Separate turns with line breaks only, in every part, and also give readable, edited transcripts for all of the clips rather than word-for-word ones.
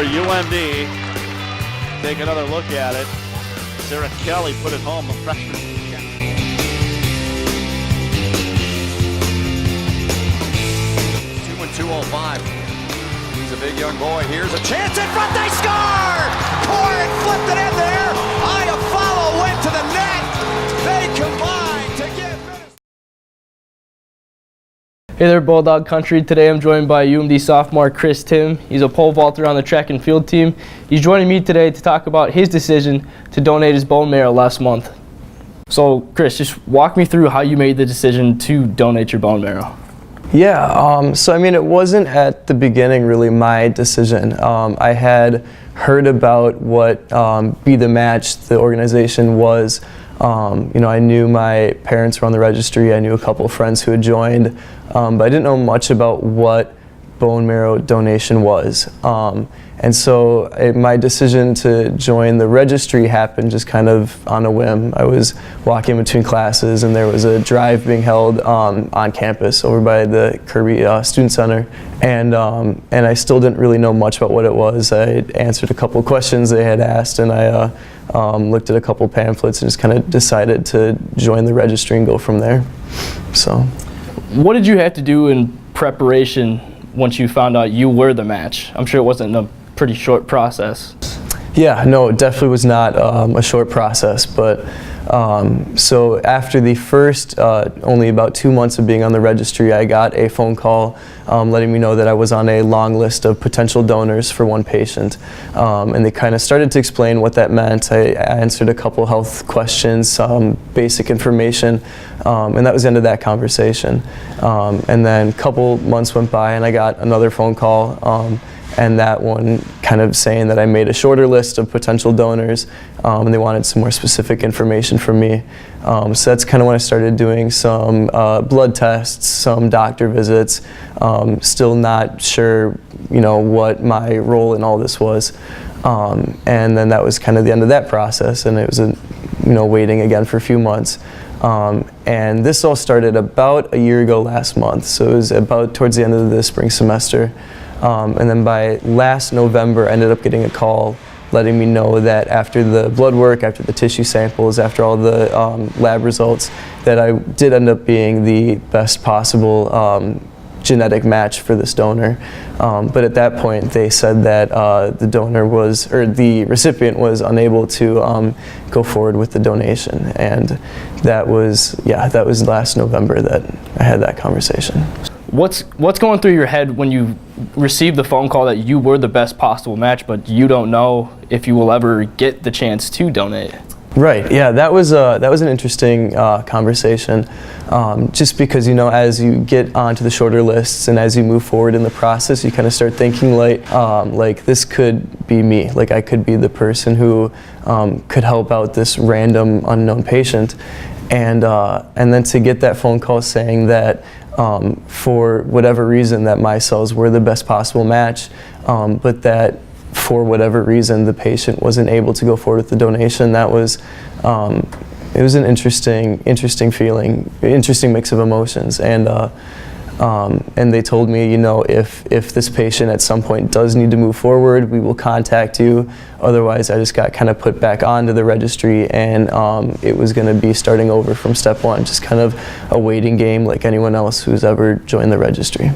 UMD. Take another look at it. Sarah Kelly put it home, a freshman.
2:05. He's a big young boy. Here's a chance in front. They score! Corrin flipped it in there. Iafallo went to the net. They combined to give Minnesota.
Hey there, Bulldog Country. Today I'm joined by UMD sophomore Timm. He's a pole vaulter on the track and field team. He's joining me today to talk about his decision to donate his bone marrow last month. So, Chris, just walk me through how you made the decision to donate your bone marrow.
Yeah, so I mean, it wasn't at the beginning really my decision. I had heard about what Be the Match, the organization, was. I knew my parents were on the registry. I knew a couple of friends who had joined, but I didn't know much about what bone marrow donation was. And so my decision to join the registry happened just kind of on a whim. I was walking between classes and there was a drive being held on campus over by the Kirby Student Center. And I still didn't really know much about what it was. I answered a couple of questions they had asked, and I looked at a couple of pamphlets and just kind of decided to join the registry and go from there. So,
what did you have to do in preparation once you found out you were the match? I'm sure it wasn't a pretty short process.
Yeah, no, it definitely was not a short process, but so after the first only about 2 months of being on the registry, I got a phone call letting me know that I was on a long list of potential donors for one patient, and they kind of started to explain what that meant. I answered a couple health questions, some basic information, and that was the end of that conversation. And then a couple months went by and I got another phone call, and that one kind of saying that I made a shorter list of potential donors, and they wanted some more specific information from me. So that's kind of when I started doing some blood tests, some doctor visits, still not sure, what my role in all this was. And then that was kind of the end of that process, and it was, waiting again for a few months. And this all started about a year ago last month, so it was about towards the end of the spring semester. And then by last November, I ended up getting a call letting me know that after the blood work, after the tissue samples, after all the lab results, that I did end up being the best possible genetic match for this donor. But at that point, they said that the recipient was unable to go forward with the donation. And that was last November that I had that conversation.
What's going through your head when you receive the phone call that you were the best possible match, but you don't know if you will ever get the chance to donate?
Right. Yeah, that was an interesting conversation. Just because as you get onto the shorter lists and as you move forward in the process, you kind of start thinking like this could be me. Like I could be the person who could help out this random unknown patient, and then to get that phone call saying that for whatever reason that my cells were the best possible match, but that for whatever reason the patient wasn't able to go forward with the donation. That was it was an interesting feeling, interesting mix of emotions, and they told me, if this patient at some point does need to move forward, we will contact you. Otherwise, I just got kind of put back onto the registry, and it was going to be starting over from step one, just kind of a waiting game like anyone else who's ever joined the registry.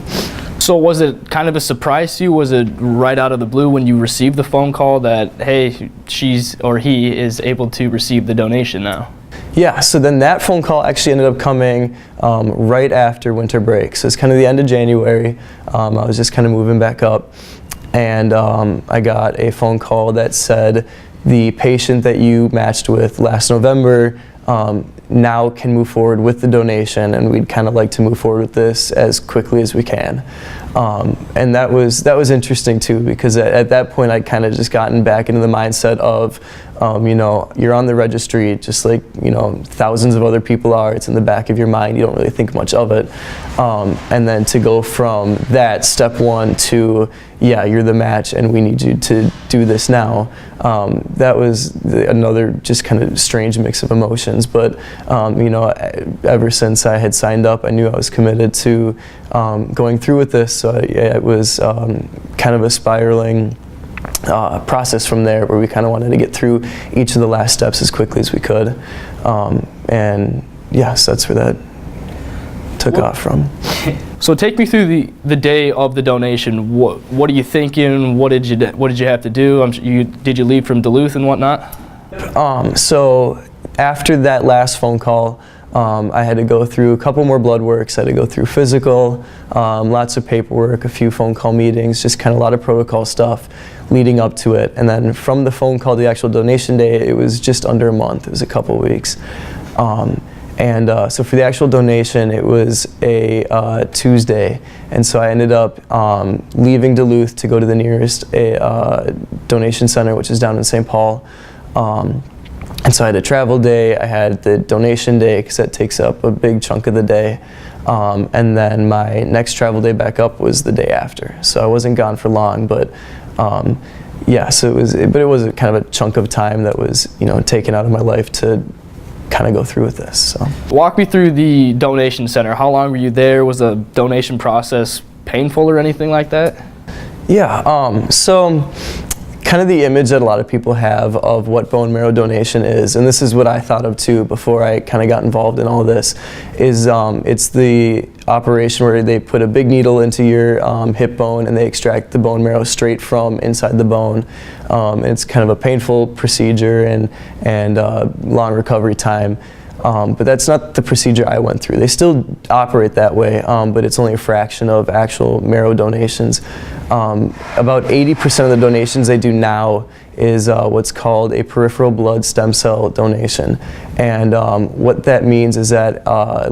So was it kind of a surprise to you? Was it right out of the blue when you received the phone call that, hey, she's or he is able to receive the donation now?
Yeah, so then that phone call actually ended up coming right after winter break. So it's kind of the end of January. I was just kind of moving back up, and I got a phone call that said the patient that you matched with last November now can move forward with the donation, and we'd kind of like to move forward with this as quickly as we can. And that was interesting too, because at that point I'd kind of just gotten back into the mindset of, you're on the registry just like, thousands of other people are. It's in the back of your mind. You don't really think much of it. And then to go from that step one to, yeah, you're the match and we need you to do this now. That was another just kind of strange mix of emotions. But, ever since I had signed up, I knew I was committed to going through with this. So yeah, it was kind of a spiraling process from there, where we kind of wanted to get through each of the last steps as quickly as we could. And yes, that's where that took off from.
So take me through the day of the donation. What are you thinking? What did you have to do? Did you leave from Duluth and whatnot?
So after that last phone call, I had to go through a couple more blood works. I had to go through physical, lots of paperwork, a few phone call meetings, just kind of a lot of protocol stuff leading up to it. And then from the phone call to the actual donation day, it was just under a month. It was a couple weeks. So for the actual donation, it was a Tuesday, and so I ended up leaving Duluth to go to the nearest donation center, which is down in St. Paul. And so I had a travel day, I had the donation day, because that takes up a big chunk of the day, and then my next travel day back up was the day after. So I wasn't gone for long, but yeah, so it was kind of a chunk of time that was, taken out of my life to kind of go through with this. So
walk me through the donation center. How long were you there? Was the donation process painful or anything like that?
Yeah, so kind of the image that a lot of people have of what bone marrow donation is, and this is what I thought of too before I kind of got involved in all of this, is it's the operation where they put a big needle into your hip bone and they extract the bone marrow straight from inside the bone. It's kind of a painful procedure and long recovery time. But that's not the procedure I went through. They still operate that way, but it's only a fraction of actual marrow donations. About 80% of the donations they do now is what's called a peripheral blood stem cell donation. And what that means is that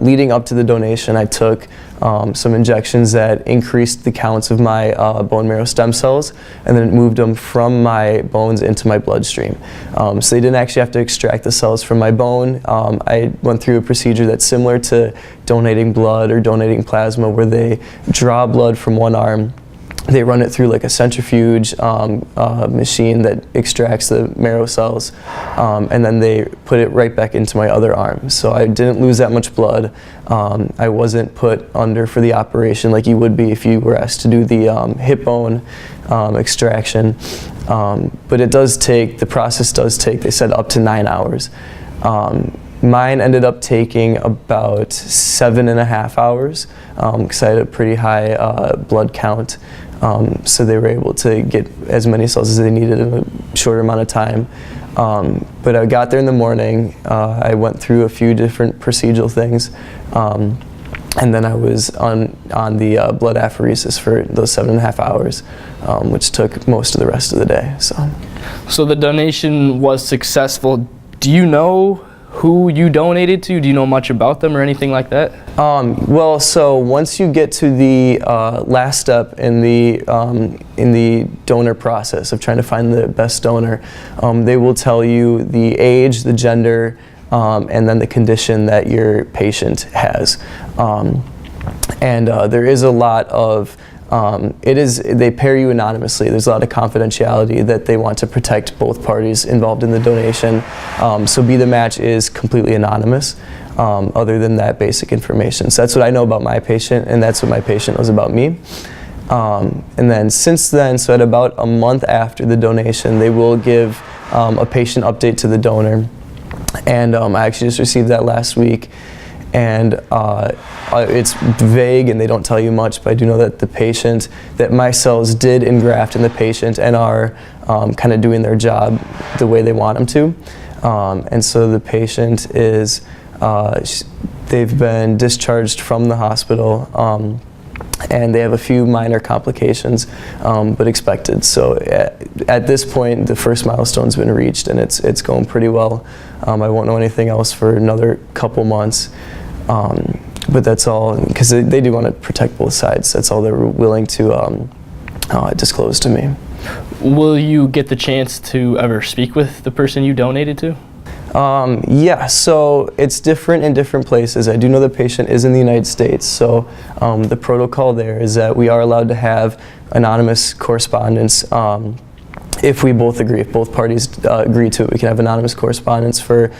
leading up to the donation, I took some injections that increased the counts of my bone marrow stem cells, and then it moved them from my bones into my bloodstream. So they didn't actually have to extract the cells from my bone. I went through a procedure that's similar to donating blood or donating plasma, where they draw blood from one arm. They run it through like a centrifuge machine that extracts the marrow cells, and then they put it right back into my other arm. So I didn't lose that much blood. I wasn't put under for the operation like you would be if you were asked to do the hip bone extraction. But the process does take, they said, up to 9 hours. Mine ended up taking about 7.5 hours because I had a pretty high blood count. So they were able to get as many cells as they needed in a shorter amount of time. But I got there in the morning, I went through a few different procedural things, and then I was on the blood apheresis for those 7.5 hours, which took most of the rest of the day. So
the donation was successful. Do you know who you donated to? Do you know much about them or anything like that? Well,
so once you get to the last step in the donor process of trying to find the best donor, they will tell you the age, the gender, and then the condition that your patient has. There is a lot of they pair you anonymously. There's a lot of confidentiality that they want to protect both parties involved in the donation. So Be the Match is completely anonymous, other than that basic information. So that's what I know about my patient, and that's what my patient knows about me. And then since then, so at about a month after the donation, they will give a patient update to the donor. And I actually just received that last week. And it's vague and they don't tell you much, but I do know that that my cells did engraft in the patient and are kind of doing their job the way they want them to. And so the patient is, they've been discharged from the hospital, and they have a few minor complications, but expected. So at this point, the first milestone's been reached, and it's going pretty well. I won't know anything else for another couple months. But that's all, because they do want to protect both sides. That's all they're willing to disclose to me.
Will you get the chance to ever speak with the person you donated to?
Yeah, so it's different in different places. I do know the patient is in the United States, so the protocol there is that we are allowed to have anonymous correspondence. If we both agree, if both parties agree to it, we can have anonymous correspondence for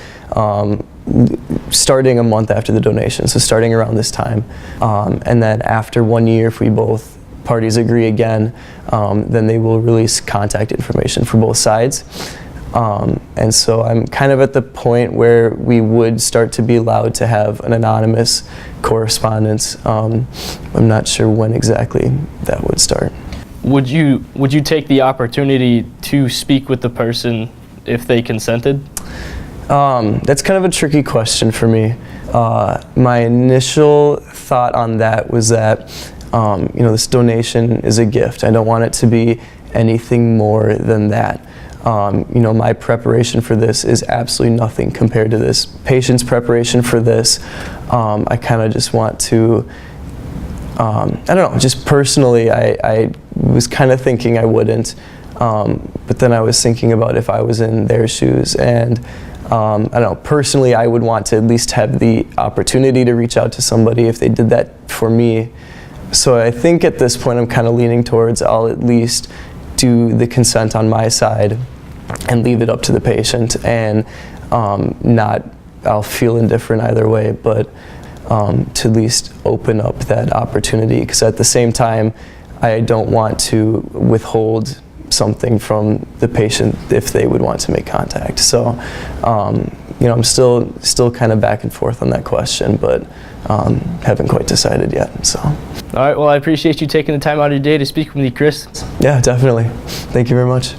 starting a month after the donation, so starting around this time. And then after 1 year, if we both parties agree again, then they will release contact information for both sides. And so I'm kind of at the point where we would start to be allowed to have an anonymous correspondence. I'm not sure when exactly that would start.
Would you take the opportunity to speak with the person if they consented?
That's kind of a tricky question for me. My initial thought on that was that this donation is a gift. I don't want it to be anything more than that. My preparation for this is absolutely nothing compared to this patient's preparation for this. I kind of just want to, I don't know, just personally, I was kind of thinking I wouldn't, but then I was thinking about if I was in their shoes, and I don't know, personally I would want to at least have the opportunity to reach out to somebody if they did that for me. So I think at this point I'm kind of leaning towards I'll at least do the consent on my side and leave it up to the patient, and I'll feel indifferent either way, but to at least open up that opportunity, because at the same time I don't want to withhold something from the patient if they would want to make contact. So I'm still kind of back and forth on that question, but haven't quite decided yet. So.
All right, well, I appreciate you taking the time out of your day to speak with me, Chris.
Yeah, definitely. Thank you very much.